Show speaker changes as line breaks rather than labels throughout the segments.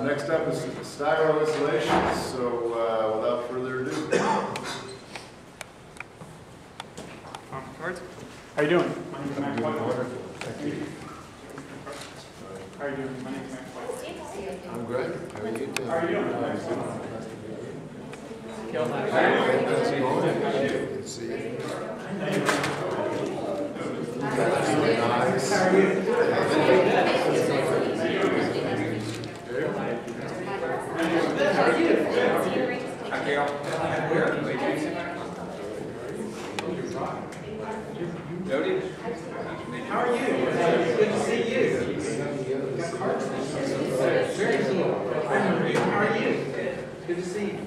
Next up is Styro Insulation. So without further ado.
How are you doing? My name is Max White.
Wonderful. Thank you.
How are you doing? My name is Max White.
I'm good. How are you doing?
How are you doing?
Good to see you. Nice.
How are you? How are you? Good to see you. Very cool. How are you? Good to see you.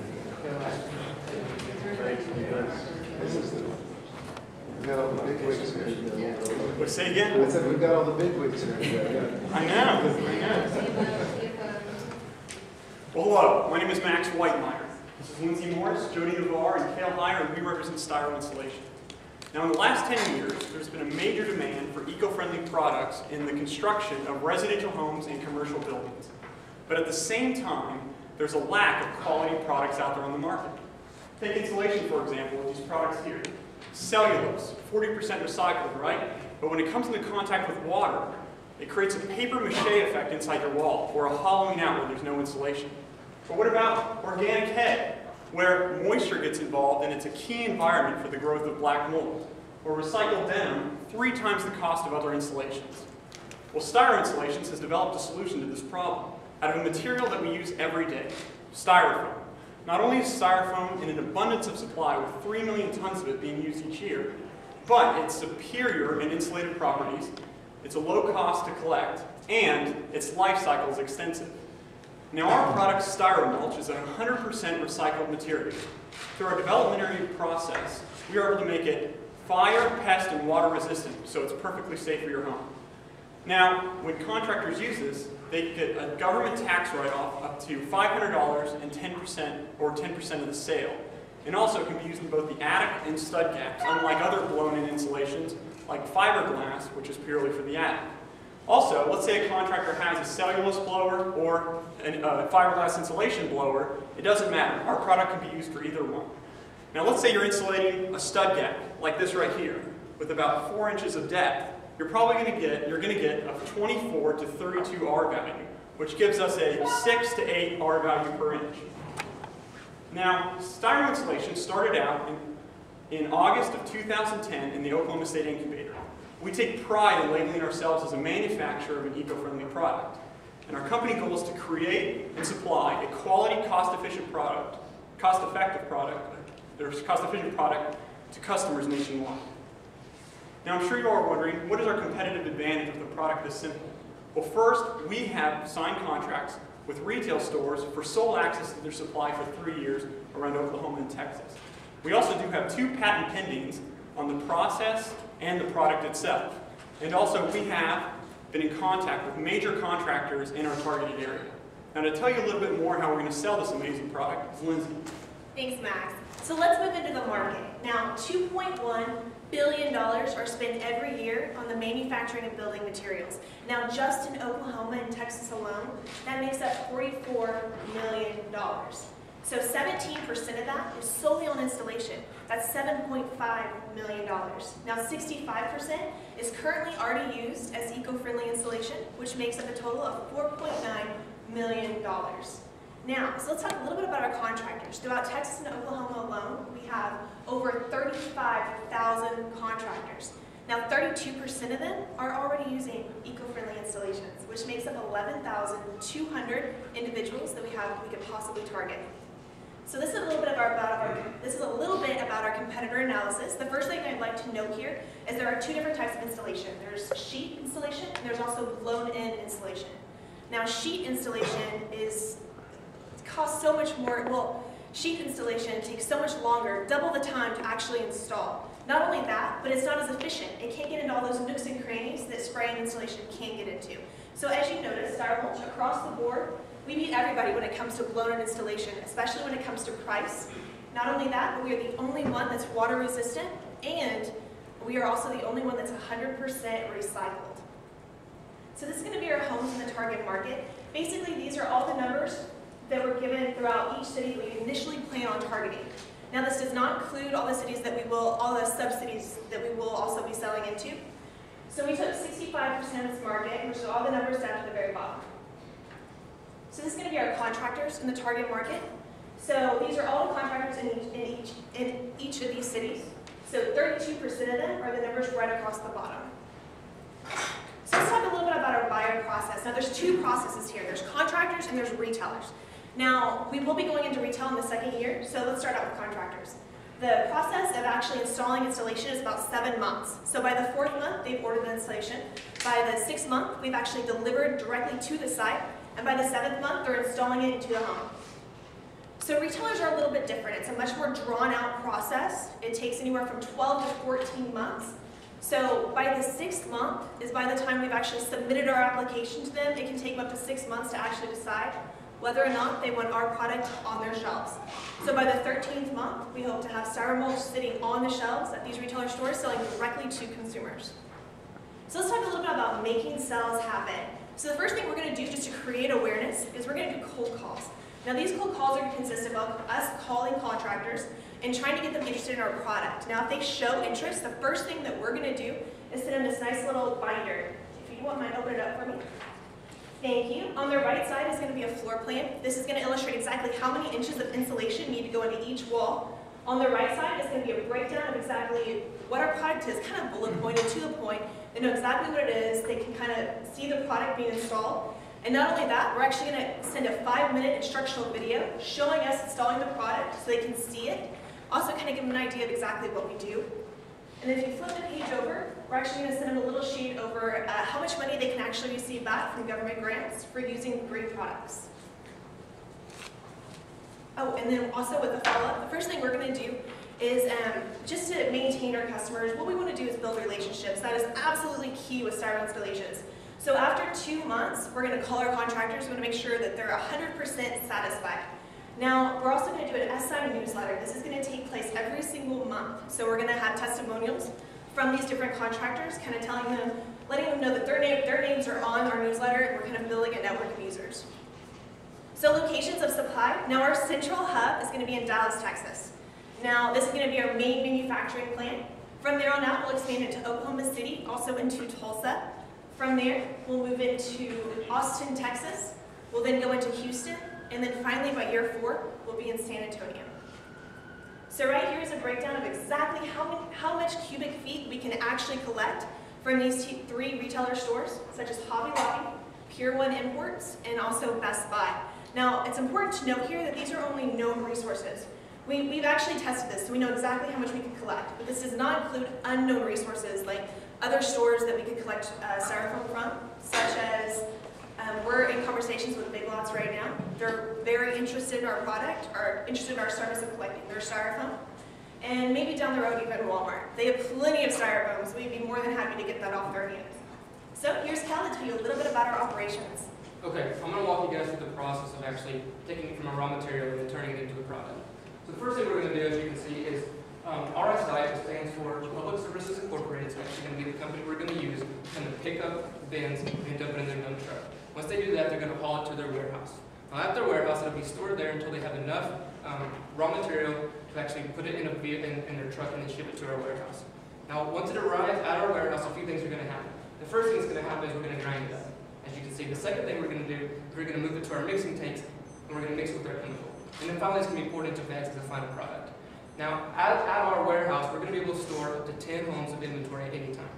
We've got all the big wigs here.
What, say again?
I said we've got all the big wigs here.
I know. Well, hello. My name is Max Whitemeyer. This is Lindsay Morris, Jody Navarre, and Cale Heyer, and we represent Styro Insulation. Now, in the last 10 years, there's been a major demand for eco-friendly products in the construction of residential homes and commercial buildings. But at the same time, there's a lack of quality products out there on the market. Take insulation, for example, with these products here. Cellulose, 40% recycled, right? But when it comes into contact with water, it creates a paper-mache effect inside your wall, or a hollowing out where there's no insulation. But what about organic hay, where moisture gets involved and it's a key environment for the growth of black mold? Or recycled denim, 3 times the cost of other insulations. Well, Styro Insulations has developed a solution to this problem out of a material that we use every day, styrofoam. Not only is styrofoam in an abundance of supply with 3 million tons of it being used each year, but it's superior in insulative properties, it's a low cost to collect, and its life cycle is extensive. Now our product, Styro Mulch, is a 100% recycled material. Through our developmentary process, we are able to make it fire, pest, and water resistant, so it's perfectly safe for your home. Now, when contractors use this, they get a government tax write-off up to $500 and 10% or 10% of the sale. And also it can be used in both the attic and stud gaps, unlike other blown-in insulations like fiberglass, which is purely for the attic. Also, let's say a contractor has a cellulose blower or a fiberglass insulation blower. It doesn't matter. Our product can be used for either one. Now let's say you're insulating a stud gap, like this right here, with about 4 inches of depth. You're going to get a 24 to 32 R value, which gives us a 6 to 8 R value per inch. Now, Styro Insulation started out in August of 2010 in the Oklahoma State Incubator. We take pride in labeling ourselves as a manufacturer of an eco-friendly product. And our company goal is to create and supply a quality, cost-efficient product to customers nationwide. Now, I'm sure you all are wondering, what is our competitive advantage of the product this simple? Well, first, we have signed contracts with retail stores for sole access to their supply for 3 years around Oklahoma and Texas. We also do have 2 patent pendings on the process and the product itself. And also, we have been in contact with major contractors in our targeted area. Now, to tell you a little bit more how we're going to sell this amazing product is Lindsay.
Thanks, Max. So let's move into the market. Now, $2.1 billion are spent every year on the manufacturing of building materials. Now, just in Oklahoma and Texas alone, that makes up $44 million. So 17% of that is solely on installation. That's $7.5 million. Now 65% is currently already used as eco-friendly insulation, which makes up a total of $4.9 million. Now, so let's talk a little bit about our contractors. Throughout Texas and Oklahoma alone, we have over 35,000 contractors. Now 32% of them are already using eco-friendly installations, which makes up 11,200 individuals that we could possibly target. So this is a little bit about our competitor analysis. The first thing I'd like to note here is there are 2 different types of installation. There's sheet installation and there's also blown-in installation. Now sheet installation costs so much more. Well, sheet installation takes so much longer, double the time to actually install. Not only that, but it's not as efficient. It can't get into all those nooks and crannies that spraying installation can get into. So as you notice, Styro Mulch across the board, we beat everybody when it comes to blown-in installation, especially when it comes to price. Not only that, but we are the only one that's water resistant, and we are also the only one that's 100% recycled. So this is going to be our homes in the target market. Basically, these are are all the numbers that were given throughout each city that we initially plan on targeting. Now this does not include all the cities that all the sub-cities that we will also be selling into. So we took 65% of this market, which is all the numbers down to the very bottom. So this is going to be our contractors in the target market. So these are all the contractors in each of these cities. So 32% of them are the numbers right across the bottom. So let's talk a little bit about our buyer process. Now there's two processes here. There's contractors and there's retailers. Now we will be going into retail in the second year, so let's start out with contractors. The process of actually installing installation is about 7 months. So by the 4th month, they've ordered the installation. By the 6th month, we've actually delivered directly to the site. And by the 7th month, they're installing it into the home. So retailers are a little bit different. It's a much more drawn out process. It takes anywhere from 12 to 14 months. So by the 6th month is by the time we've actually submitted our application to them. It can take them up to 6 months to actually decide whether or not they want our product on their shelves. So by the 13th month, we hope to have Styro mulch sitting on the shelves at these retailer stores selling directly to consumers. So let's talk a little bit about making sales happen. So the first thing we're going to do just to create awareness is we're going to do cold calls. Now these cold calls are going to consist of us calling contractors and trying to get them interested in our product. Now if they show interest, the first thing that we're going to do is send them this nice little binder. If you want, might open it up for me. Thank you. On the right side is going to be a floor plan. This is going to illustrate exactly how many inches of insulation need to go into each wall. On the right side is going to be a breakdown of exactly what our product is, kind of bullet pointed to the point. They know exactly what it is. They can kind of see the product being installed. And not only that, we're actually going to send a 5-minute instructional video showing us installing the product so they can see it. Also kind of give them an idea of exactly what we do. And then if you flip the page over, we're actually going to send them a little sheet over how much money they can actually receive back from government grants for using green products. Oh, and then also with the follow-up, the first thing we're going to do is just to maintain our customers, what we want to do is build relationships. That is absolutely key with Styro Installations. So after 2 months, we're going to call our contractors. We want to make sure that they're 100% satisfied. Now, we're also going to do an SI newsletter. This is going to take place every single month. So we're going to have testimonials from these different contractors, kind of telling them, letting them know that their names are on our newsletter, and we're kind of building a network of users. So locations of supply. Now our central hub is going to be in Dallas, Texas. Now this is going to be our main manufacturing plant. From there on out, we'll expand into Oklahoma City, also into Tulsa. From there, we'll move into Austin, Texas. We'll then go into Houston. And then finally, by year 4, we'll be in San Antonio. So right here is a breakdown of exactly how much cubic feet we can actually collect from these 3 retailer stores, such as Hobby Lobby, Pure One Imports, and also Best Buy. Now, it's important to note here that these are only known resources. We've actually tested this, so we know exactly how much we can collect. But this does not include unknown resources like other stores that we could collect styrofoam from, such as we're in conversations with Big Lots right now. They're very interested in our product, or interested in our service of collecting their styrofoam. And maybe down the road, even Walmart. They have plenty of styrofoam, so we'd be more than happy to get that off their hands. So here's Cal to tell you a little bit about our operations.
Okay, I'm going to walk you guys through the process of actually taking it from a raw material and turning it into a product. So the first thing we're going to do, as you can see, is RSI, which stands for Public Services Incorporated. It's actually going to be the company we're going to use and to pick up bins and dump it in their dump truck. Once they do that, they're going to haul it to their warehouse. Now at their warehouse, it'll be stored there until they have enough raw material to actually put it in their truck and then ship it to our warehouse. Now once it arrives at our warehouse, a few things are going to happen. The first thing that's going to happen is we're going to grind it up. As you can see, the second thing we're going to do is we're going to move it to our mixing tanks and we're going to mix it with our chemical. And then finally, it's going to be poured into bags as a final product. Now, at our warehouse, we're going to be able to store up to 10 homes of inventory at any time.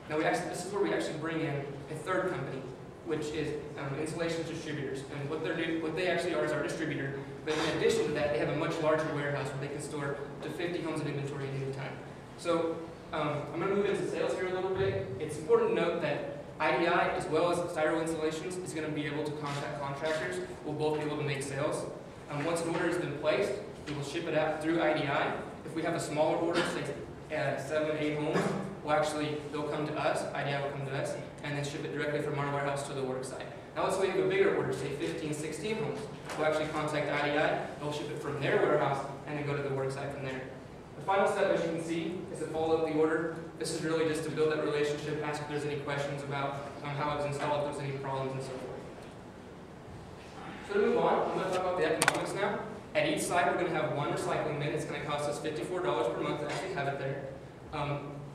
Now, this is where we actually bring in a third company, which is Insulation Distributors. And what they actually are is our distributor. But in addition to that, they have a much larger warehouse where they can store up to 50 homes of inventory at any time. So, I'm going to move into sales here a little bit. It's important to note that IDI, as well as Styro Installations, is going to be able to contact contractors. We'll both be able to make sales. Once an order has been placed, we will ship it out through IDI. If we have a smaller order, say 7, 8 homes, they'll come to us, IDI will come to us, and then ship it directly from our warehouse to the work site. Now let's say we have a bigger order, say 15, 16 homes. We'll actually contact IDI, they'll ship it from their warehouse, and then go to the work site from there. The final step, as you can see, is to follow up the order. This is really just to build that relationship, ask if there's any questions about how it was installed, if there's any problems, and so forth. So to move on, I'm going to talk about the economics now. At each site, we're going to have one recycling bin. It's going to cost us $54 per month to actually have it there.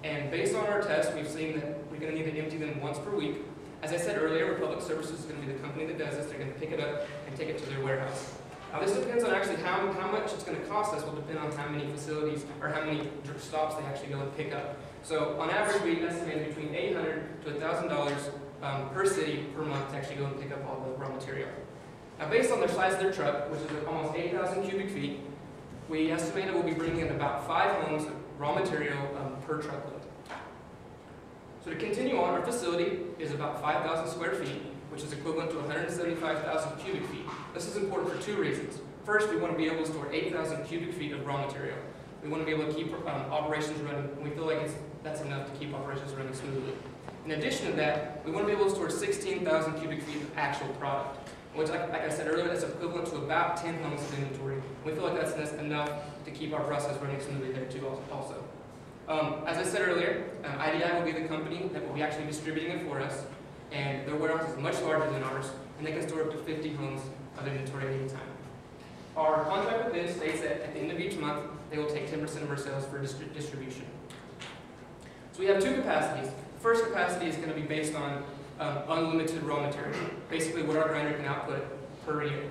And based on our test, we've seen that we're going to need to empty them once per week. As I said earlier, Republic Services is going to be the company that does this. They're going to pick it up and take it to their warehouse. Now this depends on actually how much it's going to cost us will depend on how many facilities or how many stops they actually go and pick up. So on average, we estimate between $800 to $1,000 per city per month to actually go and pick up all the raw material. Now based on the size of their truck, which is almost 8,000 cubic feet, we estimate it will be bringing in about 5 homes of raw material per truckload. So to continue on, our facility is about 5,000 square feet, which is equivalent to 175,000 cubic feet. This is important for 2 reasons. First, we want to be able to store 8,000 cubic feet of raw material. We want to be able to keep operations running, and we feel like that's enough to keep operations running smoothly. In addition to that, we want to be able to store 16,000 cubic feet of actual product, which, like I said earlier, that's equivalent to about 10 homes of inventory. We feel like that's enough to keep our process running smoothly there too also. As I said earlier, IDI will be the company that will be actually distributing it for us, and their warehouse is much larger than ours, and they can store up to 50 homes of inventory at any time. Our contract with them states that at the end of each month, they will take 10% of our sales for distribution. So we have 2 capacities. The first capacity is going to be based on unlimited raw material, basically what our grinder can output per year.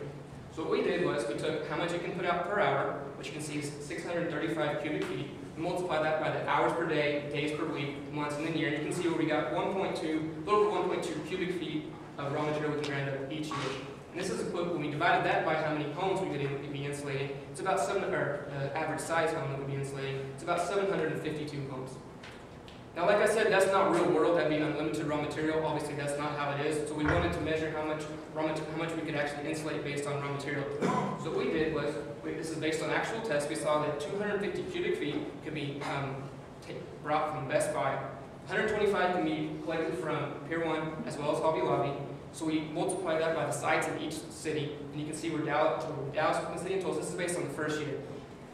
So what we did was we took how much it can put out per hour, which you can see is 635 cubic feet, and multiply that by the hours per day, days per week, months, and then year. And you can see where we got a little over 1.2 cubic feet of raw material with the grinder each year. And this is equivalent, when we divided that by how many homes we could be insulating, it's about average size home that we'd be insulating, it's about 752 homes. Now, like I said, that's not real world, that'd be unlimited raw material. Obviously, that's not how it is. So we wanted to measure how much we could actually insulate based on raw material. So what we did was, this is based on actual tests, we saw that 250 cubic feet could be brought from Best Buy. 125 can be collected from Pier 1 as well as Hobby Lobby. So we multiply that by the sites in each city, and you can see where Dallas, City, and Tulsa, this is based on the first year.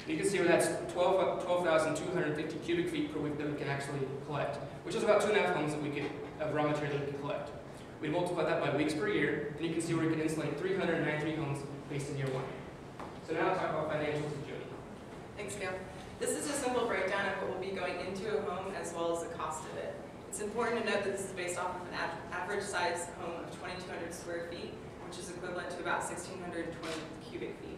You can see where that's 12,250 cubic feet per week that we can actually collect, which is about 2.5 homes of raw material that we can collect. We multiply that by weeks per year, and you can see where we can insulate 393 homes based in year 1. So now I'll talk about financials with Jody.
Thanks, Gail. This is a simple breakdown of what will be going into a home as well as the cost of it. It's important to note that this is based off of an average size home of 2,200 square feet, which is equivalent to about 1,620 cubic feet.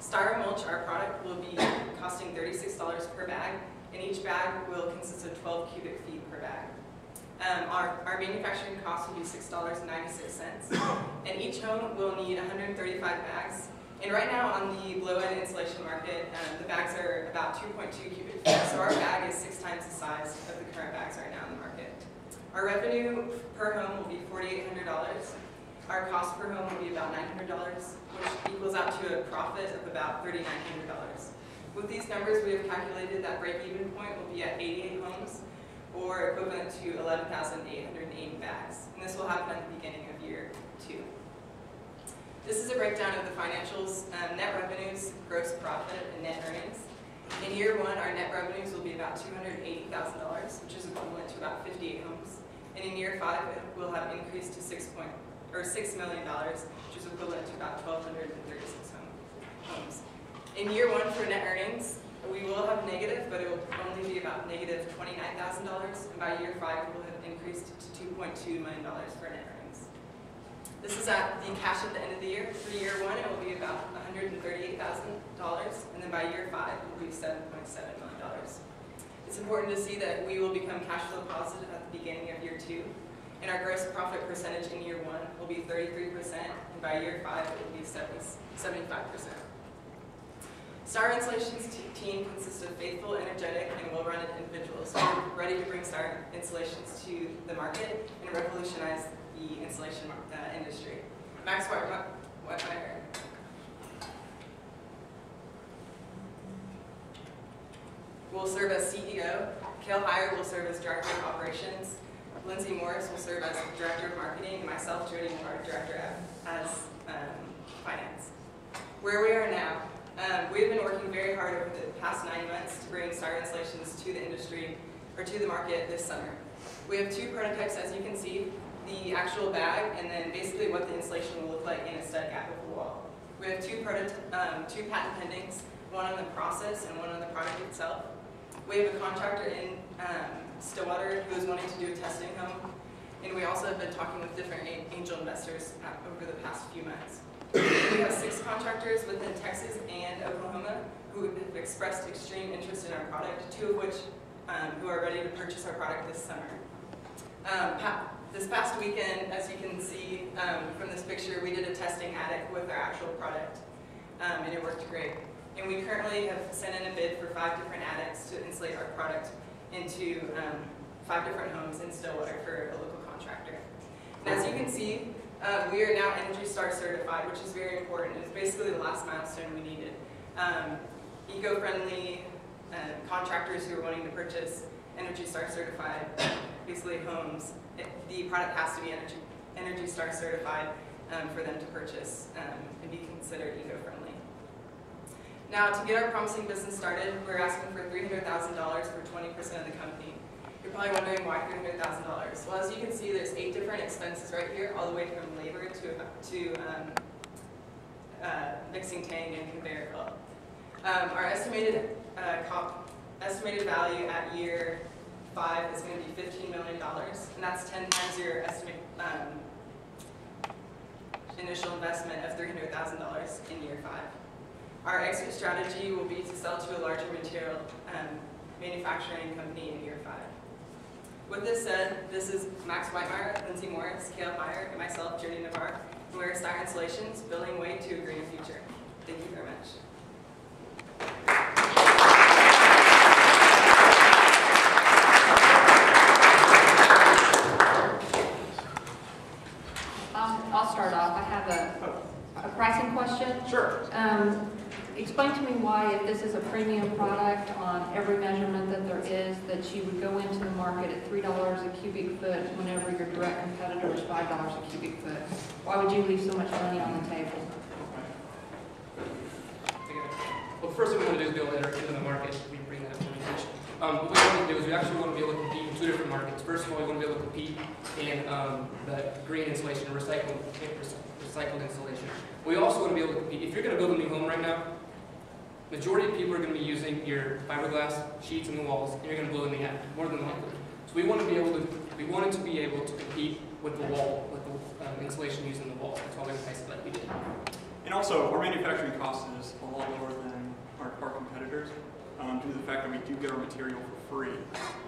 Styro mulch, our product, will be costing $36 per bag, and each bag will consist of 12 cubic feet per bag. Our manufacturing cost will be $6.96, and each home will need 135 bags. And right now on the blow-in insulation market, the bags are about 2.2 cubic feet, so our bag is 6 times the size of the current bags right now in the market. Our revenue per home will be $4,800. Our cost per home will be about $900, which equals out to a profit of about $3,900. With these numbers, we have calculated that break-even point will be at 88 homes, or equivalent to 11,880 bags. And this will happen at the beginning of year 2. This is a breakdown of the financials, net revenues, gross profit, and net earnings. In year 1, our net revenues will be about $280,000, which is equivalent to about 58 homes. And in year 5, it will have increased to $6 million, which is equivalent to about 1,236 homes. In year 1 for net earnings, we will have negative, but it will only be about negative $29,000, and by year 5, it will have increased to $2.2 million for net earnings. This is at the cash at the end of the year. For year 1, it will be about $138,000, and then by year 5, it will be $7.7 million. It's important to see that we will become cash flow positive at the beginning of year 2, and our gross profit percentage in year 1 will be 33%, and by year 5, it will be 75%. Styro Insulation's team consists of faithful, energetic, and well-run individuals who are ready to bring Styro Insulations to the market and revolutionize the insulation industry. Max Whitemeyer will serve as CEO. Cale Heyer will serve as Director of Operations. Lindsay Morris will serve as Director of Marketing, and myself, Jody Moore, Director as Finance. Where we are now. We have been working very hard over the past 9 months to bring Styro Insulations to the industry, or to the market this summer. We have 2 prototypes, as you can see, the actual bag, and then basically what the insulation will look like in a stud gap of the wall. We have two patent pendings, one on the process and one on the product itself. We have a contractor in Stillwater who is wanting to do a testing home, and we also have been talking with different angel investors over the past few months. We have 6 contractors within Texas and Oklahoma who have expressed extreme interest in our product, 2 of which who are ready to purchase our product this summer. This past weekend, as you can see from this picture, we did a testing attic with our actual product, and it worked great. And we currently have sent in a bid for 5 different attics to insulate our product into 5 different homes in Stillwater for a local contractor. And as you can see, we are now Energy Star certified, which is very important. It's basically the last milestone we needed. Eco-friendly contractors who are wanting to purchase Energy Star certified, basically homes, the product has to be Energy Star certified for them to purchase and be considered eco-friendly. Now, to get our promising business started, we're asking for $300,000 for 20% of the company. You're probably wondering why $300,000. Well, as you can see, there's 8 different expenses right here, all the way from labor to mixing tank and conveyor belt. Our estimated value at year 5 is going to be $15 million, and that's 10 times your initial investment of $300,000 in year 5. Our exit strategy will be to sell to a larger material manufacturing company in year 5. With this said, this is Max Whitemeyer, Lindsay Morris, Kale Meyer, and myself, Jody Navarre, and we're Styro Insulations, building way to a greener future. Thank you very much.
I'll start off. I have a pricing question.
Sure.
Explain to me why, if this is a premium product on every measurement that there is, that you would go into the market at $3 a cubic foot whenever your direct competitor is $5 a cubic foot. Why would you leave so much money on the table?
Well, the first thing we want to do is be able to enter into the market. We bring that information. What we want to do is we actually want to be able to compete in 2 different markets. First of all, we want to be able to compete in the green insulation, recycled insulation. We also want to be able to compete. If you're going to build a new home right now, majority of people are going to be using your fiberglass sheets in the walls, and you're going to blow in the attic, more than likely. So we wanted to be able to compete with the wall, with the insulation used in the walls. That's why we priced it like we did.
And also, our manufacturing cost is a lot lower than our competitors due to the fact that we do get our material for free,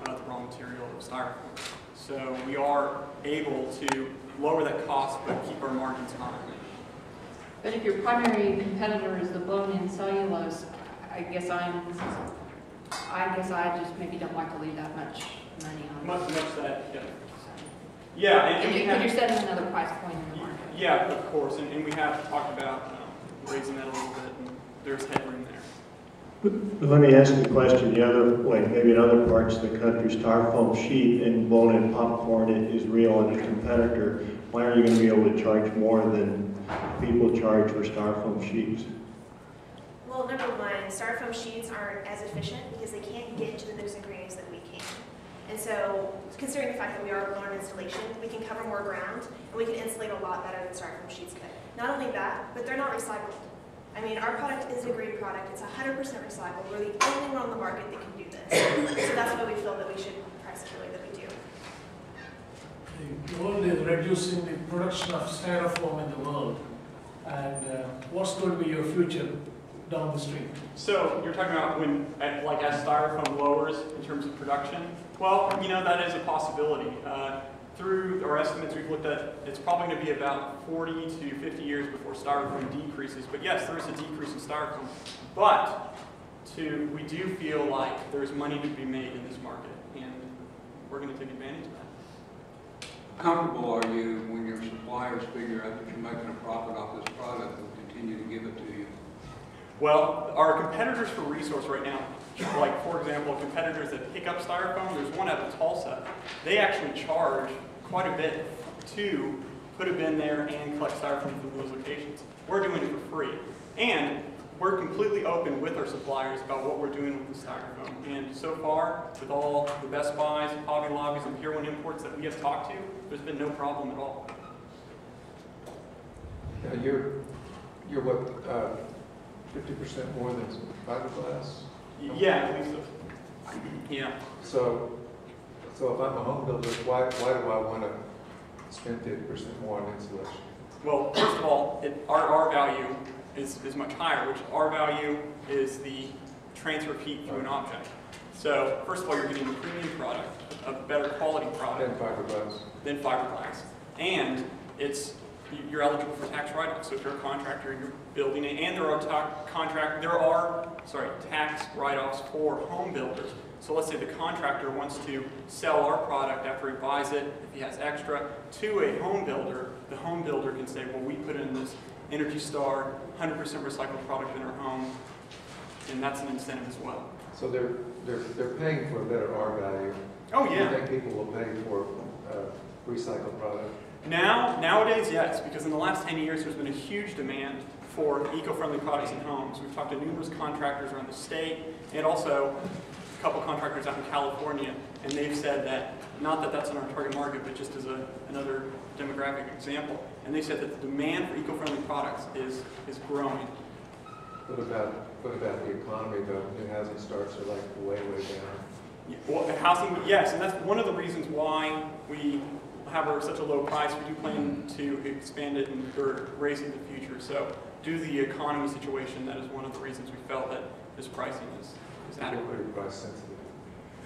the raw material of styrofoam. So we are able to lower that cost but keep our margins high.
But if your primary competitor is the blown-in cellulose, I guess I just maybe don't like to leave that much money on.
Much that, yeah. Yeah, and
you're setting another price point in the market.
Yeah, of course, and we have talked about raising that a little bit, and there's headroom there.
But let me ask you a question. The other, like maybe in other parts of the country, styrofoam sheet and blown-in popcorn is real and a competitor. Why are you going to be able to charge more than people charge for styrofoam sheets?
Well, number one, styrofoam sheets aren't as efficient because they can't get to the nooks and crannies that we can. And so, considering the fact that we are a blown installation, we can cover more ground and we can insulate a lot better than styrofoam sheets could. Not only that, but they're not recycled. I mean, our product is a great product. It's 100% recycled. We're the only one on the market that can do this. So that's why we feel that we should price it the way that we do.
The world is reducing the production of styrofoam in the world. And what's going to be your future down the street?
So you're talking about when, like, as styrofoam lowers in terms of production? Well, you know, that is a possibility. Through our estimates we've looked at, it's probably going to be about 40 to 50 years before styrofoam decreases. But yes, there is a decrease in styrofoam. But we do feel like there's money to be made in this market, and we're going to take advantage of that.
How comfortable are you when your suppliers figure out that you're making a profit off this product and continue to give it to you?
Well, our competitors for resource right now, like for example, competitors that pick up styrofoam, there's one out of Tulsa. They actually charge quite a bit to put a bin there and collect styrofoam from those locations. We're doing it for free. And we're completely open with our suppliers about what we're doing with the styrofoam. And so far, with all the Best Buys, Hobby Lobbies, and Pier 1 Imports that we have talked to, there's been no problem at all.
You're what, 50% more than fiberglass?
Yeah, at least so. Yeah.
So if I'm a home builder, why do I want to spend 50% more on insulation?
Well, first of all, our value is much higher, which our value is the transfer of heat through an object. So first of all, you're getting a premium product, a better quality product
Than fiberglass.
than fiberglass, and you're eligible for tax write-offs. So if you're a contractor, you're building it, and there are tax write-offs for home builders. So let's say the contractor wants to sell our product after he buys it, if he has extra, to a home builder. The home builder can say, well, we put in this Energy Star 100% recycled product in our home, and that's an incentive as well.
So they're paying for a better R value.
Oh yeah.
Do you think people will pay for recycled product?
Nowadays, yes, because in the last 10 years, there's been a huge demand for eco-friendly products in homes. We've talked to numerous contractors around the state, and also a couple contractors out in California, and they've said that, not that that's in our target market, but just as another demographic example, and they said that the demand for eco-friendly products is growing.
What about the economy, though? New housing starts are like way down.
Yeah, well, housing, yes, and that's one of the reasons why we have such a low price. We do plan to expand it or raise it in the future. So due to the economy situation, that is one of the reasons we felt that this pricing is adequate.
They're pretty price sensitive.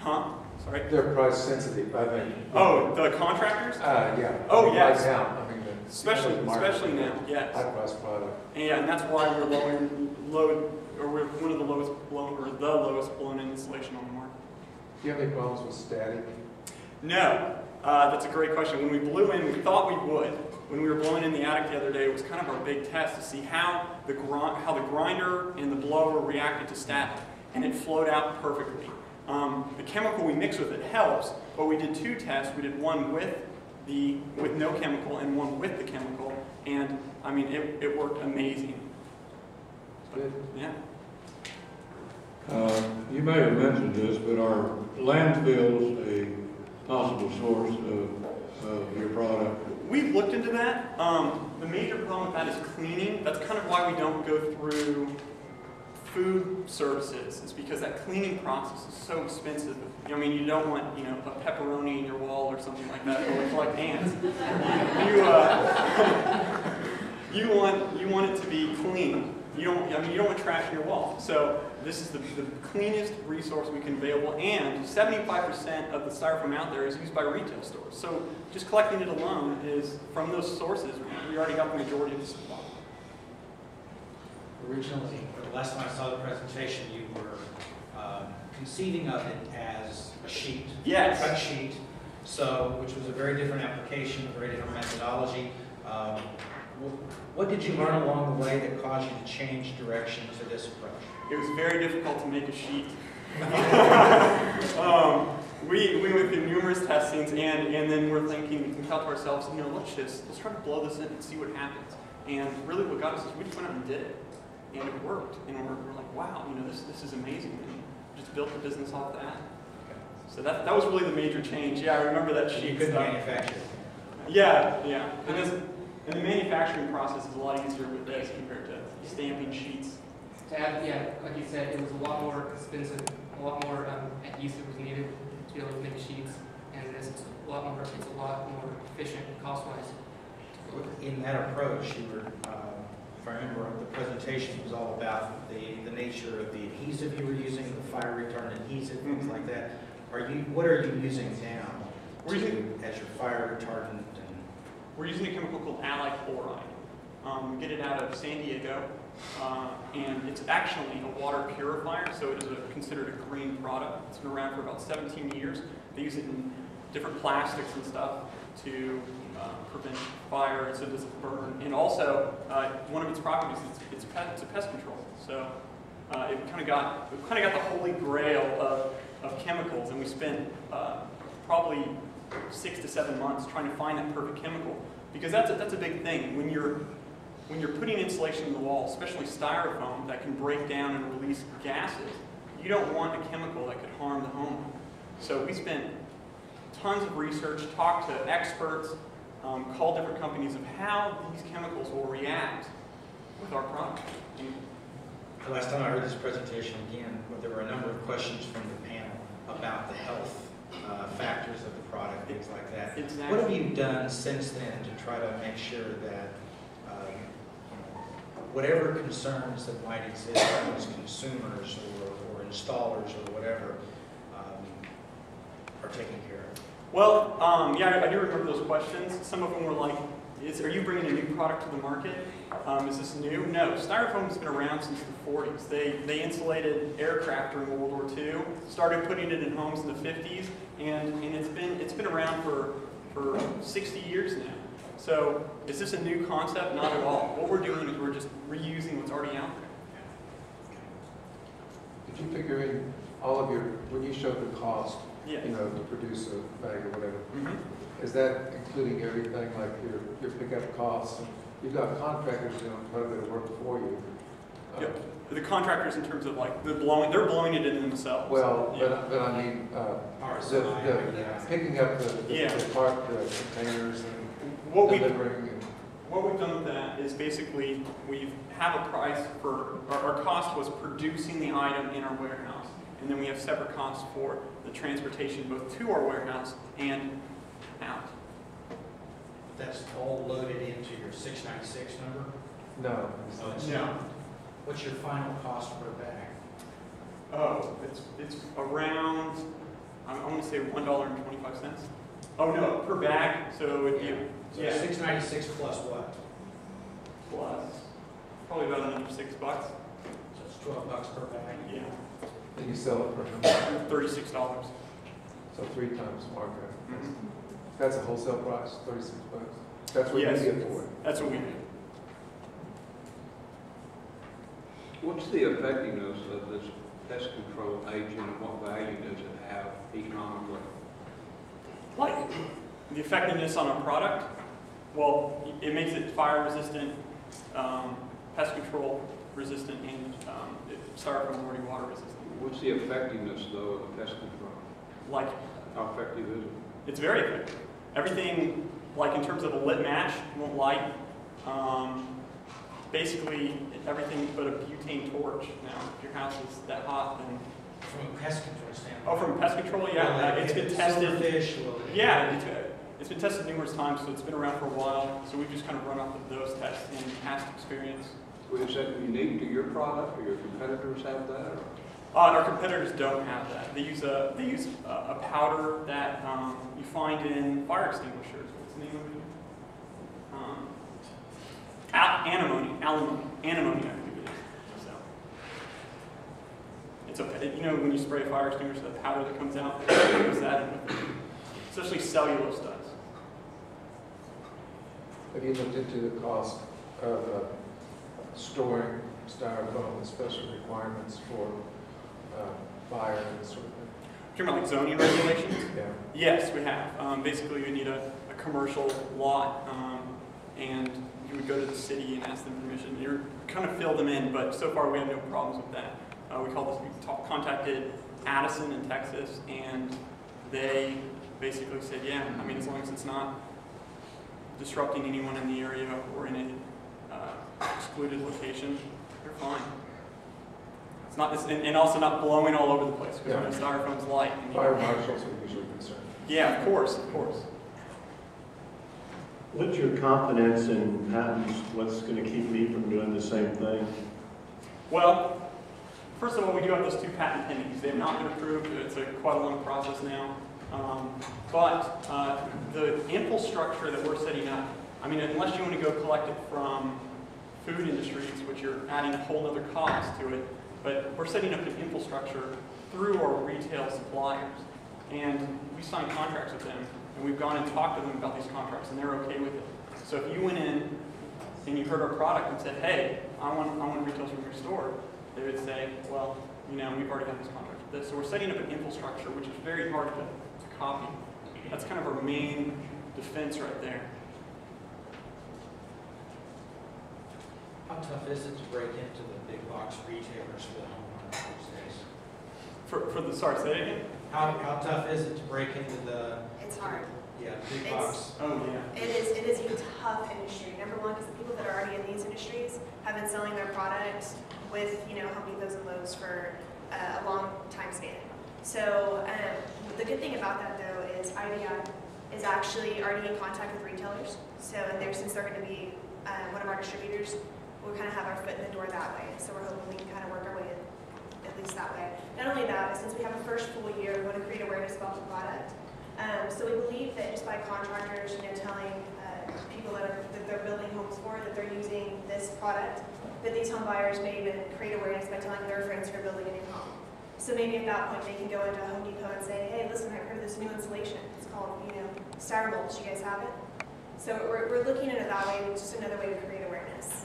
Huh? Sorry?
They're price sensitive, I think.
Oh, the contractors?
Yeah.
Oh, yes.
Right now, I mean,
Especially now, yes.
High price product.
And that's why we're we're one of the lowest blown, or the lowest blown insulation on the market.
Do you have any problems with static?
No. That's a great question. When we blew in, we thought we would. When we were blowing in the attic the other day, it was kind of our big test to see how the grinder and the blower reacted to static, and it flowed out perfectly. The chemical we mix with it helps, but we did two tests. We did one with no chemical and one with the chemical, and I mean it worked amazing.
Good.
Yeah.
You may have mentioned this, but are landfills a possible source of your product?
We've looked into that. The major problem with that is cleaning. That's kind of why we don't go through food services. It's because that cleaning process is so expensive. I mean, you don't want, a pepperoni in your wall or something like that, or collect ants. You want it to be clean. You don't want trash in your wall. So this is the cleanest resource we can available, and 75% of the styrofoam out there is used by retail stores. So just collecting it alone is, from those sources, we already got the majority of the supply.
Originally, or the last time I saw the presentation, you were conceiving of it as a sheet,
yes.
A cut sheet, which was a very different application, a very different methodology. What did you learn along the way that caused you to change direction to this approach?
It was very difficult to make a sheet. We went through numerous testings, and then we're thinking, we thought to ourselves, let's try to blow this in and see what happens. And really what got us is we just went out and did it. And it worked. And we're like, wow, this is amazing. And just built the business off that. So that was really the major change. Yeah, I remember that sheet.
You couldn't manufacture it.
Yeah. And the manufacturing process is a lot easier with this compared to stamping sheets.
To add, like you said, it was a lot more expensive, a lot more adhesive was needed to be able to make sheets, and this is a lot more efficient cost-wise.
In that approach, you were, if I remember, the presentation was all about the nature of the adhesive you were using, the fire retardant adhesive, things like that. What are you using now as your fire retardant?
We're using a chemical called allied chloride. We get it out of San Diego, and it's actually a water purifier, so it is considered a green product. It's been around for about 17 years. They use it in different plastics and stuff to prevent fire, so it doesn't burn. And also, one of its properties is it's a pest control. So it kind of got the holy grail of chemicals, and we spent probably 6 to 7 months trying to find that perfect chemical, because that's a big thing. When you're putting insulation in the wall, especially styrofoam that can break down and release gases, you don't want a chemical that could harm the home. So we spent tons of research, talked to experts, called different companies of how these chemicals will react with our product.
The last time I heard this presentation again, there were a number of questions from the panel about the health factors of the product, things like that.
Exactly.
What have you done since then to try to make sure that whatever concerns that might exist as consumers or installers or whatever are taken care of?
Well, yeah, I do remember those questions. Some of them were like, are you bringing a new product to the market? Is this new? No, Styrofoam has been around since the 40s. They insulated aircraft during World War II, started putting it in homes in the 50s, and it's been around for 60 years now. So is this a new concept? Not at all. What we're doing is we're just reusing what's already out there.
Did you figure in all of your, when you showed the cost,
Yeah.
you know, to produce a bag or whatever,
Mm-hmm.
is that including everything like your pickup costs? You've got contractors doing quite a bit of work for you.
Yep. The contractors, in terms of like they're blowing it in themselves.
Well,
Yeah.
but I mean, the picking up the part, the containers and delivering.
What we've done with that is basically we have a price for, our cost was producing the item in our warehouse, and then we have separate costs for the transportation both to our warehouse and out.
That's all loaded into your 696 number?
No.
Oh, it's
No.
not. What's your final cost per bag?
Oh, it's around, I want to say $1.25. Oh no, per bag, so it'd be,
So
yeah,
696 plus what?
plus probably about another $6.
So it's $12 per bag?
Yeah,
And you sell it for,
$36.
so 3 times markup.
Mhm.
That's a wholesale price, 36 bucks. That's what you
Yes.
get for it.
That's what we do.
What's the effectiveness of this pest control agent, and what value does it have economically?
Like the effectiveness on our product, well, it makes it fire resistant, pest control resistant, and styrofoam already water resistant.
What's the effectiveness, though, of the pest control?
Like,
How effective is it?
it's very effective. Everything, like in terms of a lit match, won't light. Basically, everything but a butane torch. Now, if your house is that hot, then...
From a pest control standpoint?
Oh, from pest control, yeah. It's been tested.
Silverfish,
Yeah, it's been tested numerous times, so it's been around for a while. So we've just kind of run off of those tests and past experience.
Well, is that unique to your product, or your competitors have that? Or?
Our competitors don't have that. They use a powder that you find in fire extinguishers. What's the name of it? Antimony, I believe it is. So it's a, you know, when you spray a fire extinguisher, the powder that comes out, use that in with it. Especially cellulose does.
Have you looked into the cost of storing styrofoam with special requirements for fire and sort of thing?
You're talking about like zoning regulations?
Yeah.
Yes, we have. Basically, you need a commercial lot, and you would go to the city and ask them permission. You kind of fill them in, but so far we have no problems with that. We contacted Addison in Texas, and they basically said, yeah, I mean, as long as it's not disrupting anyone in the area or in an excluded location, you're fine. It's not, and also not blowing all over the place, because when styrofoam's light.
Fire marshals are usually concerned.
Yeah, of course, of course.
What's your confidence in patents? What's going to keep me from doing the same thing?
Well, first of all, we do have those 2 patent pendings. They have not been approved. It's quite a long process now. But the infrastructure that we're setting up, I mean, unless you want to go collect it from food industries, which you're adding a whole other cost to it, but we're setting up an infrastructure through our retail suppliers. And we sign contracts with them, and we've gone and talked to them about these contracts, and they're okay with it. So if you went in and you heard our product and said, hey, I want retails from your store, they would say, well, you know, we've already got this contract with this. So we're setting up an infrastructure, which is very hard to copy. That's kind of our main defense right there.
How tough is it to break into the big box retailers for the home market these days?
Sorry, say it again?
How tough is it to break into the...
It's hard.
Yeah, big
It's-
box.
Oh, yeah.
It is a tough industry. Number one, because the people that are already in these industries have been selling their products with, Home Depots and Lowe's for a long time span. So the good thing about that though is IDI is actually already in contact with retailers. So since they're going to be one of our distributors, we'll kind of have our foot in the door that way. So we're hoping we can kind of work our way in, at least that way. Not only that, but since we have a first full year, we want to create awareness about the product. So we believe that just by contractors, telling people that they're building homes for, that they're using this product, that these home buyers may even create awareness by telling their friends who are building a new home. So maybe at that point they can go into a Home Depot and say, hey, listen, I've heard of this new insulation. It's called, Styro Insulation. You guys have it? So we're looking at it that way, which is another way to create awareness.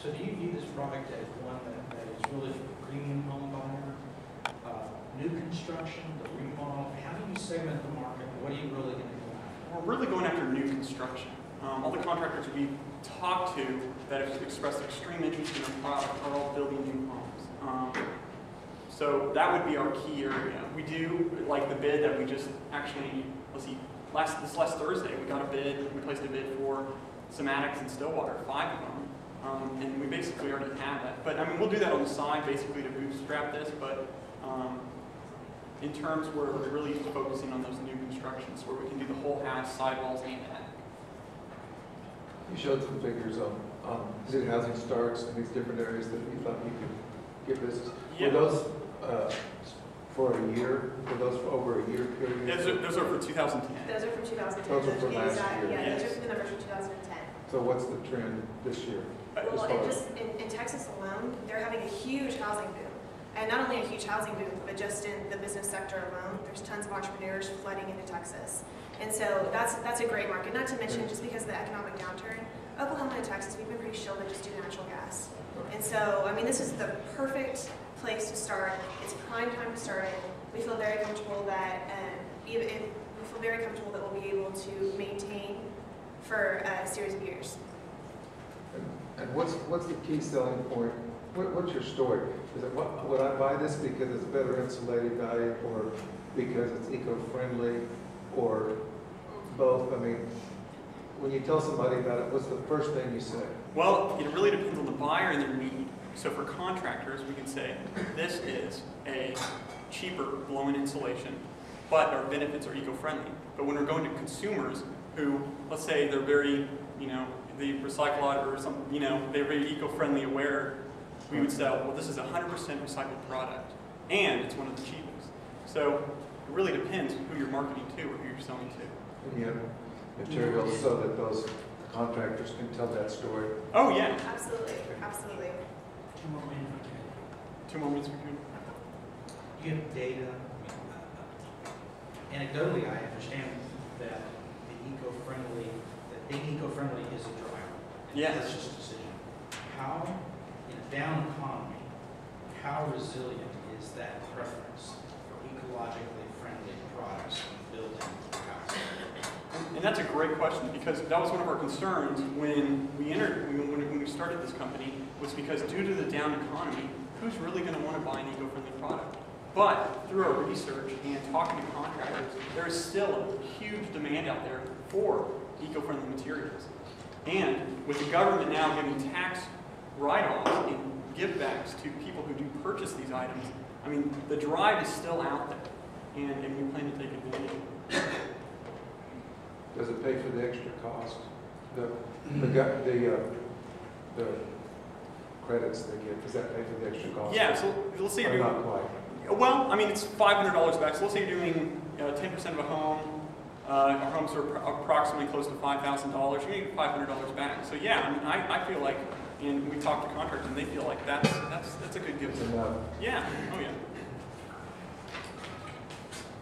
So do you view this product as one that is really for the premium home buyer, new construction, the remodel? How do you segment the market? What are you really going to go after?
We're really going after new construction. All the contractors we talked to that have expressed extreme interest in our product are all building new homes. So that would be our key area. We do like the bid that we just actually, this last Thursday we got a bid, we placed a bid for some attics in Stillwater, 5 of them. And we basically already have that. But we'll do that on the side basically to bootstrap this, but in terms where we're really focusing on those new constructions where we can do the whole house, sidewalls, and attic.
You showed some figures on new housing starts in these different areas that you thought you could get business.
Yeah.
Were those for a year? Were those for over a year period?
Those are for 2010.
Those are from 2010.
Those are for last year.
Yeah,
Yes.
those are the numbers from 2010.
So what's the trend this year?
Well, in Texas alone, they're having a huge housing boom. And not only a huge housing boom, but just in the business sector alone, there's tons of entrepreneurs flooding into Texas. And so that's a great market. Not to mention, just because of the economic downturn, Oklahoma and Texas, we've been pretty shielded just due to natural gas. And so, this is the perfect place to start. It's prime time to start it. We feel very comfortable that we'll be able to maintain for a series of years.
And what's the key selling point? What's your story? Is it would I buy this because it's better insulated value, or because it's eco-friendly, or both? When you tell somebody about it, what's the first thing you say?
Well, it really depends on the buyer and their need. So for contractors, we can say this is a cheaper blow-in insulation, but our benefits are eco-friendly. But when we're going to consumers who, let's say they're very, they recycle a lot or some, they're very eco-friendly aware, we would say, well, this is a 100% recycled product, and it's one of the cheapest. So it really depends who you're marketing to or who you're selling to.
And you have materials so that those contractors can tell that story.
Oh yeah.
Absolutely, absolutely.
2 more minutes.
2 more minutes for you.
Do you have data? Anecdotally, I understand that being eco-friendly is a driver.
Yes.
Purchase decision. How, in a down economy, how resilient is that preference for ecologically friendly products when building houses?
And that's a great question, because that was one of our concerns when we started this company, was because due to the down economy, who's really going to want to buy an eco-friendly product? But through our research and talking to contractors, there is still a huge demand out there for eco-friendly materials. And with the government now giving tax write-offs and give-backs to people who do purchase these items, the drive is still out there, and we plan to take advantage of it.
Does it pay for the extra cost? The credits they give, does that pay for the extra cost?
Yeah, so let's say you're doing,
not quite.
well, it's $500 back. So let's say you're doing 10% of a home. Our homes are approximately close to $5,000. You're going to get $500 back. So yeah, I feel like, and we talk to contractors, and they feel like that's a good give.
Enough.
Yeah. Oh yeah.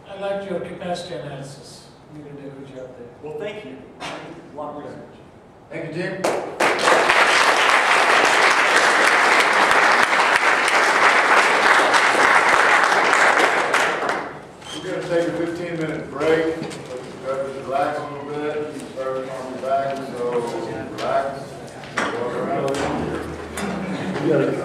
I like your capacity analysis. You did a good job there.
Well, thank you. A lot of research.
Thank you, Jim. We're going to take a 15-minute break. Let the drivers relax a little bit. The drivers on the back, so relax. Walk around a little bit.